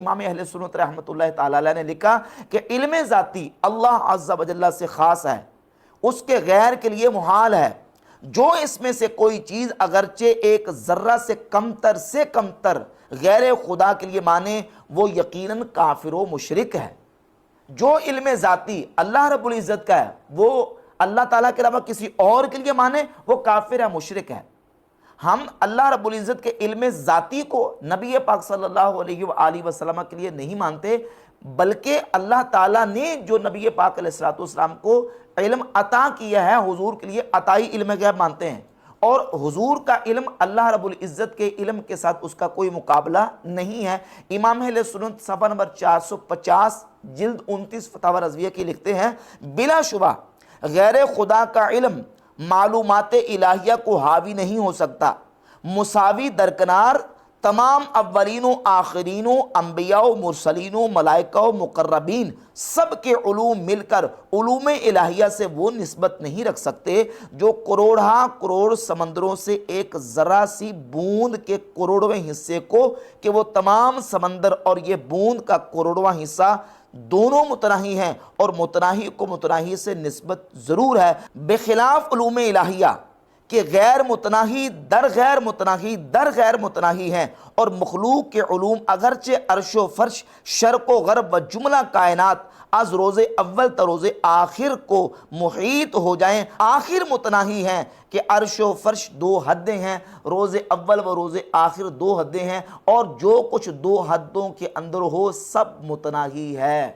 امام اہل سنت رحمۃ اللہ تعالی علیہ نے لکھا کہ علم ذاتی اللہ عز و جل سے خاص ہے، اس کے غیر کے لیے محال ہے۔ جو اس میں سے کوئی چیز اگرچہ ایک ذرہ سے کم تر غیر خدا کے لیے مانے وہ یقیناً کافر و مشرک ہے۔ جو علم ذاتی اللہ رب العزت کا ہے وہ اللہ تعالیٰ کے علاوہ کسی اور کے لیے مانے وہ کافر ہے، مشرک ہے۔ ہم اللہ رب العزت کے علم ذاتی کو نبی پاک صلی اللہ علیہ وآلہ وسلم کے لیے نہیں مانتے، بلکہ اللہ تعالیٰ نے جو نبی پاک علیہ السلام کو علم عطا کیا ہے حضور کے لیے عطائی علم غیب مانتے ہیں، اور حضور کا علم اللہ رب العزت کے علم کے ساتھ اس کا کوئی مقابلہ نہیں ہے۔ امام اہل سنت صفحہ نمبر 450 جلد 29 فتاوی رضویہ کی لکھتے ہیں، بلا شبہ غیر خدا کا علم معلومات الہیہ کو حاوی نہیں ہو سکتا، مساوی درکنار تمام اولین و آخرین و انبیاء و مرسلین و ملائکہ و مقربین سب کے علوم مل کر علوم الہیہ سے وہ نسبت نہیں رکھ سکتے جو کروڑہا کروڑ سمندروں سے ایک ذرہ سی بوند کے کروڑویں حصے کو، کہ وہ تمام سمندر اور یہ بوند کا کروڑواں حصہ دونوں متناہی ہیں، اور متناہی کو متناہی سے نسبت ضرور ہے، بخلاف علوم الہیہ کہ غیر متناہی در غیر متناہی ہیں، اور مخلوق کے علوم اگرچہ عرش و فرش شرق و غرب و جملہ کائنات از روز اول تا روز آخر کو محیط ہو جائیں، آخر متناہی ہیں کہ عرش و فرش 2 حدیں ہیں، روز اول و روز آخر 2 حدیں ہیں، اور جو کچھ 2 حدوں کے اندر ہو سب متناہی ہے۔